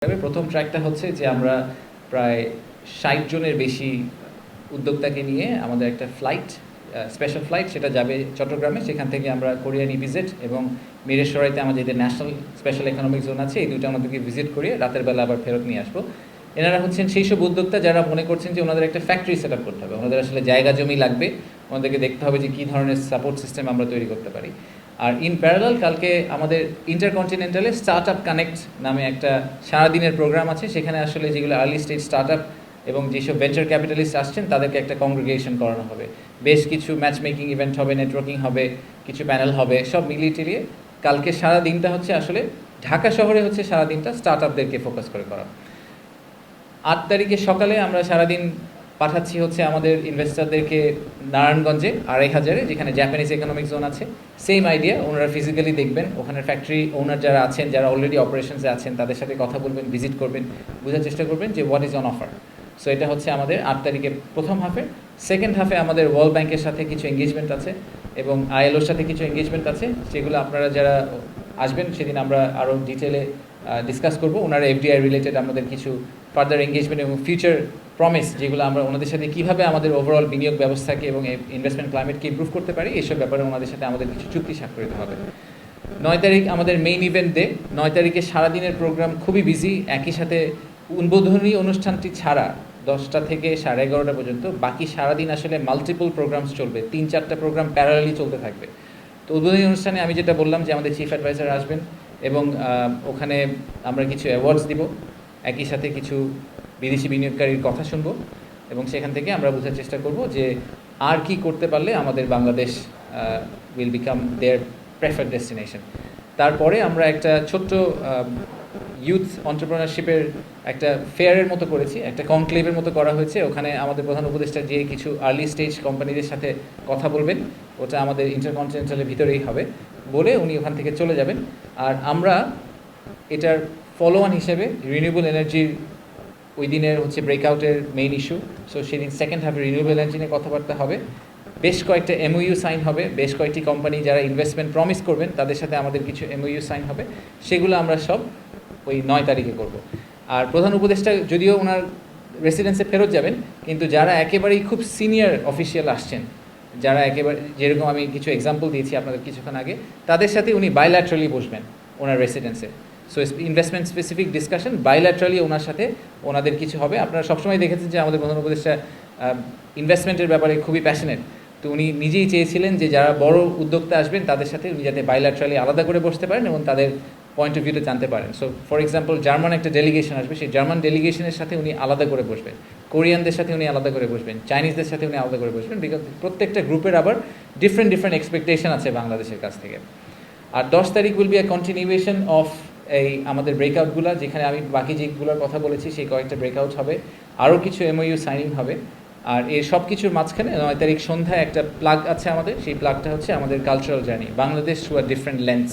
প্রথম ট্র্যাকটা হচ্ছে যে আমরা প্রায় ৬০ জনের বেশি উদ্যোক্তাকে নিয়ে আমাদের একটা ফ্লাইট, স্পেশাল ফ্লাইট, সেটা যাবে চট্টগ্রামে। সেখান থেকে আমরা কোরিয়ান ইপিজেড এবং মিরেশ্বরাইতে আমাদের যে ন্যাশনাল স্পেশাল ইকোনমিক জোন আছে, এই দুটো আমাদেরকে ভিজিট করিয়ে রাতের বেলা আবার ফেরত নিয়ে আসবো। এনারা হচ্ছেন সেই সব উদ্যোক্তা যারা মনে করছেন যে ওনাদের একটা ফ্যাক্টরি সেট আপ করতে হবে, ওনাদের আসলে জায়গা জমি লাগবে, ওনাদেরকে দেখতে হবে যে কী ধরনের সাপোর্ট সিস্টেম আমরা তৈরি করতে পারি। আর ইন প্যারালাল কালকে আমাদের ইন্টারকন্টিনেন্টালে স্টার্ট আপ কানেক্ট নামে একটা সারাদিনের প্রোগ্রাম আছে। সেখানে আসলে যেগুলো আর্লি স্টেজ স্টার্ট আপ এবং যেসব ভেঞ্চার ক্যাপিটালিস্ট আসছেন তাদেরকে একটা কংগ্রিগেশন করানো হবে, বেশ কিছু ম্যাচ মেকিং ইভেন্ট হবে, নেটওয়ার্কিং হবে, কিছু প্যানেল হবে, সব মিলিয়ে টিলিয়ে কালকে সারা দিনটা হচ্ছে আসলে ঢাকা শহরে হচ্ছে সারা দিনটা স্টার্ট আপদেরকে ফোকাস করে করা। ৮ তারিখে সকালে আমরা সারাদিন পাঠাচ্ছি হচ্ছে আমাদের ইনভেস্টারদেরকে নারায়ণগঞ্জে ২,৫০০, যেখানে জাপানিজ ইকোনমিক জোন আছে। সেম আইডিয়া, ওনারা ফিজিক্যালি দেখবেন, ওখানে ফ্যাক্টরি ওনার যারা আছেন, যারা অলরেডি অপারেশনসে আছেন, তাদের সাথে কথা বলবেন, ভিজিট করবেন, বোঝার চেষ্টা করবেন যে what is on offer. So এটা হচ্ছে আমাদের ৮ তারিখের প্রথম হাফে। সেকেন্ড হাফে আমাদের ওয়ার্ল্ড ব্যাংকের সাথে কিছু এঙ্গেজমেন্ট আছে এবং আইএলওর সাথে কিছু এঙ্গেজমেন্ট আছে, সেগুলো আপনারা যারা আসবেন সেদিন আমরা আরও ডিটেলে ডিসকাস করবো। ওনারা এফডিআই রিলেটেড আমাদের কিছু ফার্দার এঙ্গেজমেন্ট এবং ফিউচার প্রমিস, যেগুলো আমরা ওনাদের সাথে কীভাবে আমাদের ওভারঅল বিনিয়োগ ব্যবস্থাকে এবং ইনভেস্টমেন্ট ক্লাইমেটকে ইমপ্রুভ করতে পারি, এইসব ব্যাপারে ওনাদের সাথে আমাদের কিছু চুক্তি স্বাক্ষরিত হবে। ৯ তারিখ আমাদের মেইন ইভেন্ট ডে। ৯ তারিখে সারাদিনের প্রোগ্রাম খুবই বিজি। একই সাথে উদ্বোধনী অনুষ্ঠানটি ছাড়া 10টা থেকে 11:30 পর্যন্ত বাকি সারাদিন আসলে মাল্টিপল প্রোগ্রামস চলবে, 3-4টা প্রোগ্রাম প্যারালালি চলতে থাকবে। তো উদ্বোধনী অনুষ্ঠানে আমি যেটা বললাম যে আমাদের চিফ অ্যাডভাইজার আসবেন এবং ওখানে আমরা কিছু অ্যাওয়ার্ডস দিব, একই সাথে কিছু বিদেশি বিনিয়োগকারীর কথা শুনবো এবং সেখান থেকে আমরা বোঝার চেষ্টা করব যে আর কি করতে পারলে আমাদের Bangladesh will become their preferred destination. তারপরে আমরা একটা ছোট্ট ইউথ অন্টারপ্রেনারশিপের একটা ফেয়ারের মতো করেছি, একটা কনক্লেভের মতো করা হয়েছে। ওখানে আমাদের প্রধান উপদেষ্টা যে কিছু আর্লি স্টেজ কোম্পানিদের সাথে কথা বলবেন, ওটা আমাদের ইন্টারকন্টিনেন্টালের ভিতরেই হবে, বলে উনি ওখান থেকে চলে যাবেন। আর আমরা এটার ফলো অন হিসেবে রিনিউয়েবল এনার্জির ওই দিনের হচ্ছে ব্রেকআউটের মেইন ইস্যু। সো সেদিন সেকেন্ড হাফে রিনিউয়েবল এনার্জি নিয়ে কথাবার্তা হবে, বেশ কয়েকটা এমওইউ সাইন হবে, বেশ কয়েকটি কোম্পানি যারা ইনভেস্টমেন্ট প্রমিস করবেন তাদের সাথে আমাদের কিছু এমওইউ সাইন হবে, সেগুলো আমরা সব ওই ৯ তারিখে করব। আর প্রধান উপদেষ্টা যদিও ওনার রেসিডেন্সে ফেরত যাবেন, কিন্তু যারা একেবারেই খুব সিনিয়র অফিসিয়াল আসছেন, যারা একেবারে, যেরকম আমি কিছু এক্সাম্পল দিয়েছি আপনাদের কিছুক্ষণ আগে, তাদের সাথে উনি বাইল্যাটারালি বসবেন ওনার রেসিডেন্সে। So investment specific discussion bilaterally ওনার সাথে ওনাদের কিছু হবে। আপনারা সবসময় দেখেছেন যে আমাদের প্রধান উপদেষ্টা ইনভেস্টমেন্টের ব্যাপারে খুবই প্যাশনেট। তো উনি নিজেই চেয়েছিলেন যে যারা বড় উদ্যোক্তা আসবেন তাদের সাথে উনি যাতে বাইল্যাটারালি আলাদা করে বসতে পারেন এবং তাদের পয়েন্ট অফ ভিউটা জানতে পারেন। সো ফর এক্সাম্পল জার্মান একটা ডেলিগেশন আসবে, সেই জার্মান ডেলিগেশনের সাথে উনি আলাদা করে বসবেন, কোরিয়ানদের সাথে উনি আলাদা করে বসবেন, চাইনিজদের সাথে উনি আলাদা করে বসবেন, বিকজ প্রত্যেকটা গ্রুপের আবার ডিফারেন্ট এক্সপেকটেশন আছে বাংলাদেশের কাছ থেকে। আর 10 তারিখ will be a continuation of এই আমাদের ব্রেকআউটগুলো, যেখানে আমি বাকি যেগুলোর কথা বলেছি সেই কয়েকটা ব্রেকআউট হবে, আরও কিছু এমওইউ সাইনিং হবে। আর এই সব কিছুর মাঝখানে 9 তারিখ সন্ধ্যায় একটা প্লাগ আছে আমাদের, সেই প্লাগটা হচ্ছে আমাদের cultural journey, Bangladesh through a different lens.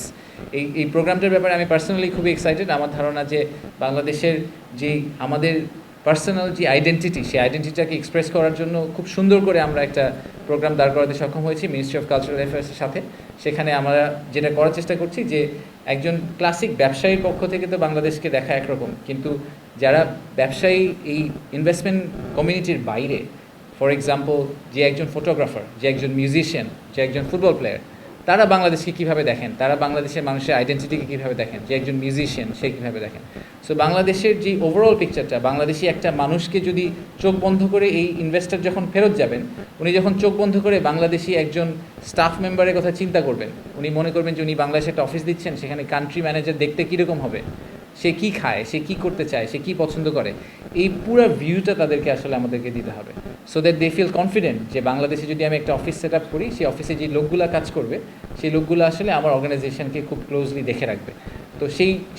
এই প্রোগ্রামটার ব্যাপারে আমি পার্সোনালি খুবই এক্সাইটেড। আমার ধারণা যে বাংলাদেশের যে আমাদের পার্সোনাল যে আইডেন্টিটি, সেই আইডেন্টিটিটাকে এক্সপ্রেস করার জন্য খুব সুন্দর করে আমরা একটা প্রোগ্রাম দাঁড় করাতে সক্ষম হয়েছি মিনিস্ট্রি অফ কালচারাল অ্যাফেয়ার্সের সাথে। সেখানে আমরা যেটা করার চেষ্টা করছি যে একজন ক্লাসিক ব্যবসায়ীর পক্ষ থেকে তো বাংলাদেশকে দেখা একরকম, কিন্তু যারা ব্যবসায়ী এই ইনভেস্টমেন্ট কমিউনিটির বাইরে, ফর এক্সাম্পল যে একজন ফটোগ্রাফার, যে একজন মিউজিশিয়ান, যে একজন ফুটবল প্লেয়ার, তারা বাংলাদেশকে কীভাবে দেখেন, তারা বাংলাদেশের মানুষের আইডেন্টিটিকে কীভাবে দেখেন, যে একজন মিউজিশিয়ান সে কীভাবে দেখেন। সো বাংলাদেশের যে ওভারঅল পিকচারটা, বাংলাদেশি একটা মানুষকে যদি চোখ বন্ধ করে এই ইনভেস্টর যখন ফেরত যাবেন, উনি যখন চোখ বন্ধ করে বাংলাদেশি একজন স্টাফ মেম্বারের কথা চিন্তা করবেন, উনি মনে করবেন যে উনি বাংলাদেশে একটা অফিস দিচ্ছেন, সেখানে কান্ট্রি ম্যানেজার দেখতে কীরকম হবে, সে কী খায়, সে কী করতে চায়, সে কী পছন্দ করে, এই পুরো ভিউটা তাদেরকে আসলে আমাদেরকে দিতে হবে, so that they feel confident যে বাংলাদেশে যদি আমি একটা অফিস সেট আপ করি, সেই অফিসে যে লোকগুলো কাজ করবে, সেই লোকগুলো আসলে আমার অর্গানাইজেশনকে খুব ক্লোজলি দেখে রাখবে। তো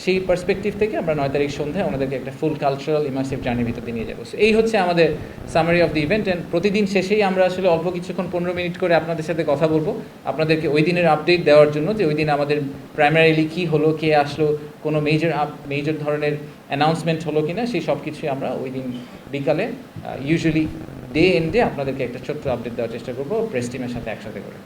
সেই পার্সপেক্টিভ থেকে আমরা 9 তারিখ সন্ধ্যায় ওনাদেরকে একটা ফুল কালচারাল ইমার্সিভ জার্নির ভিতরে নিয়ে যাবো। সো এই হচ্ছে আমাদের summary of the event. And প্রতিদিন শেষেই আমরা আসলে অল্প কিছুক্ষণ 15 মিনিট করে আপনাদের সাথে কথা বলবো, আপনাদেরকে ওই দিনের আপডেট দেওয়ার জন্য, যে ওই দিন আমাদের প্রাইমারিলি কী হলো, কে আসলো, কোনো মেজর ধরনের অ্যানাউন্সমেন্ট হলো কি না, সেই সব কিছুই আমরা ওই দিন বিকালে ইউজুয়ালি ডে এন্ডে আপনাদেরকে একটা ছোট্ট আপডেট দেওয়ার চেষ্টা করবো প্রেস টিমের সাথে একসাথে করে।